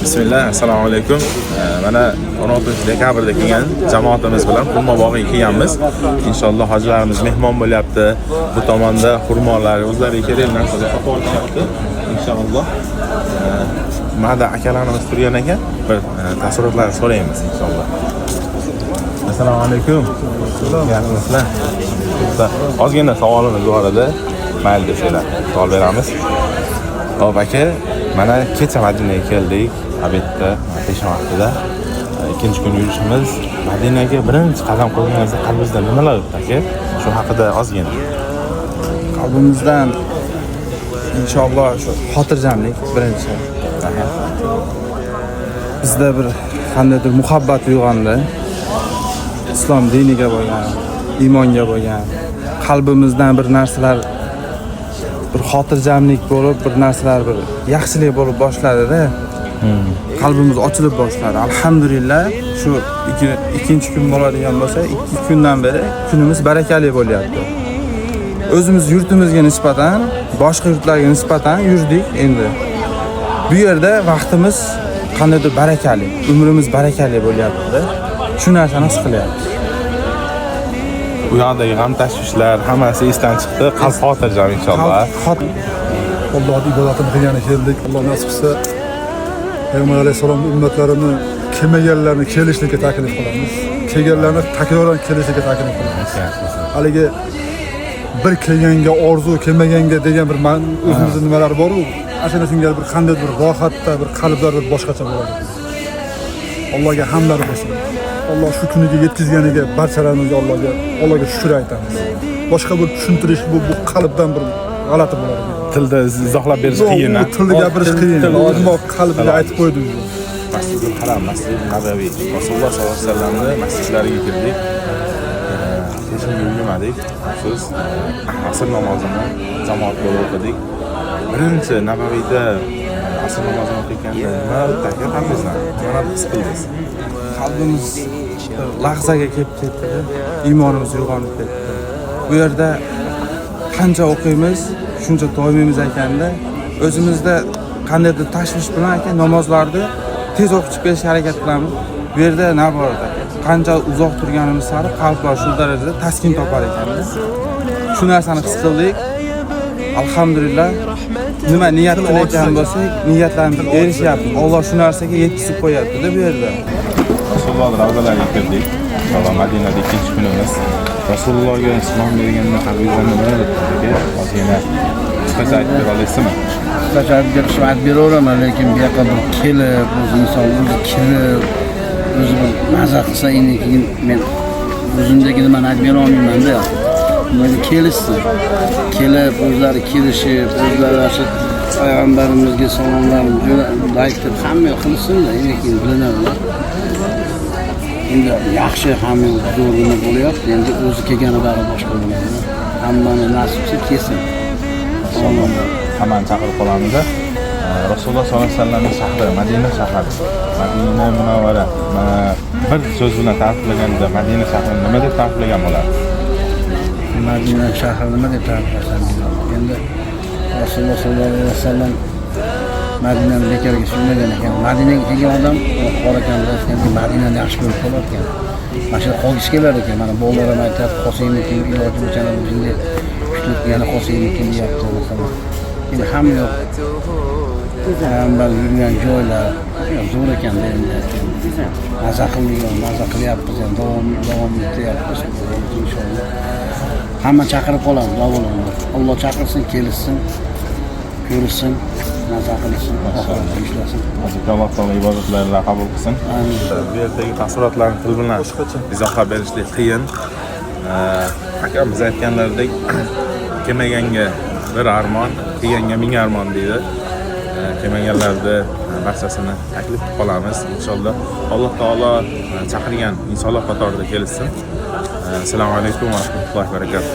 Bismillah, assalomu alaykum. Mana 16 dekabrda kelgan jamoatimiz bilan xurmo bog'iga kelganmiz. Inshaalloh hojilarimiz mehmon bo'lyapti. Bu tomonda xurmolar o'zlariga kerak narsalar sotib olishyapti. Inshaalloh. Mana akalarimiz turgan ekan, bir taassurotlarni so'raymiz inshaalloh. Assalomu alaykum. Yaxshimisizlar? Ozgina savolimiz bor edi. Mayli desanglar, savol beramiz. Hop aka, mana kecha Madinaga keldik. Abetda, peshin vaqtida ikkinchi kun yurishimiz. Madinaga birinchi qadam qo'yganingizda qalbingizda nimalar o'tdi aka? Shu haqida ozgina. Qalbimizdan inshaalloh shu xotirjamlik birinchi. Bizda bir qandaydir muhabbat uyg'ondi. Islom diniga bo'lgan, iymonga bo'lgan, qalbimizdan bir narsalar bir xotirjamlik bo'lib, bir narsalar bir yaxshilik bo'lib boshladi-da. Qalbimiz ochilib boshladi. Alhamdulillah, shu ikkinchi kun bo'ladigan bo'lsa, 2 kundan beri kunimiz barakali bo'lyapti. O'zimiz yurtimizga nisbatan, boshqa yurtlarga nisbatan yurdik endi. Bu yerda vaqtimiz qandaydir barakali, umrimiz barakali bo'lyapti. Shu narsani his qilyapmiz. Bu yoqdagi g'am tashvishlar hammasi esdan chiqdi. Qalb xotirjam inshaalloh. Allohning ibodatini qilgani keldik. Alloh nasib qilsa Payg'ambar alayhisalom ummatlarini kelmaganlarni kelishlikka taklif qilamiz. Kelganlarni takroran kelishlikka taklif qilamiz. Haligi bir kelganga orzu, kelmaganga degan bir o'zimizning nimalar bor-ku, ashuna shunga bir qanday bir rohatda, bir qalblar bir boshqacha bo'ladi. Allohga hamdlar bo'lsin. Alloh shu kuniga yetkazganiga barchalarimizga Allohga shukr aytamiz. Boshqa bir tushuntirish bu qalbdan bir g'alati bo'ladi. Tilda izohlab berish qiyin. Tilda gapirish qiyin. Ammo qalbga aytib qo'ydi. Masjidul Haram, Masjid Nabaviy. Rasululloh sollallohu alayhi vasallamning masjidlariga kirdik. Peshinga yurmadik. Siz asr namozini jamoat bo'lib o'qidik. Birinchi Nabaviyda asr namozini o'qiganda nima o'tdi aka qalbingizdan? Nima his qildingiz? Qalbimiz lahzaga kelib ketdi. Iymonimiz uyg'onib ketdi. Bu yerda qancha o'qiymiz, shuncha to'ymaymiz ekanda, o'zimizda qandaydir tashvish bilan aka namozlarni tez o'qib chiqishga harakat qilamiz. Bu yerda nima bor edi? Qancha uzoq turganimiz sari qalblar shu darajada taskin topar ekanda. Shu narsani his qildik. Alhamdulillah. Nima niyat qilayotgan bo'lsak, niyatlarimiz erishyapti. Alloh shu narsaga yetkazib qo'yapti-da bu yerda. Rasululloh ravzalariga kirdik. Inshaalloh Madinada ikkinchi kunimiz. Rasulullohga islom berganda qalbingizdan nima o'tdi? Ozgina qisqacha aytib bera olasizmi? Qisqacha aytib beraveraman, lekin bu yoqqa bir kelib, o'zi inson o'zi kirib, o'zi bir maza qilsa, endi keyin men o'zimdagini man aytib bera olmayman-da. Bunga kelishsin. Kelib, o'zlari kelishib, o'zlari shu payg'ambarimizga salomlarni aytib, hamma qilsin-da, endi keyin bilinadi. Endi yaxshi hamma zo'rgina bo'lyapti. Endi o'zi kelgani bari boshqa bo'ladi. Hammani nasibsi kelsin. Hammani chaqirib qolamiz. Rasululloh sollallohu alayhi vasallamning shahri, Madina shahri. Madina Munavvara. Bir so'z bilan ta'riflaganda Madina shahrini nima deb ta'riflagan bo'ladi? Madina shahri nima deb ta'riflasam, endi Rasululloh sollallohu alayhi vasallam Madinani bekarga suymagan ekan. Madinaga kelgan odam qora kanlarga Madinani yaxshi ko'rib qolar ekan. Mana shu qolg'ish kelar ekan. Mana bolalar ham aytadi, Qosimnikin iloji bo'yicha shunday kuchlik yana Qosimnikin deyapti masalan. Endi hamma yoq payg'ambar yurgan joylar zo'r ekan-da endi. Maza qilyapmiz, davom etyapmiz inshaalloh. Hamma chaqirib qoladi, avvalambor. Alloh chaqirsin, kelishsin, ko'rishsin. Maza qilsin, oxiratda ishlasin. Alloh taolo ibodatlarni qabul qilsin. Amin. Bu yerdagi taassurotlarni til bilan izohlab berishlik qiyin. Aka biz aytganlaridek kelmaganga bir armon, kelganga 1000 armon deydi. Kelmaganlarda barchasini taklif qilib qolamiz. Inshaalloh Alloh taolo chaqirgan insonlar qatorida kelsin. Assalomu alaykum va rahmatullohi va barakatuh.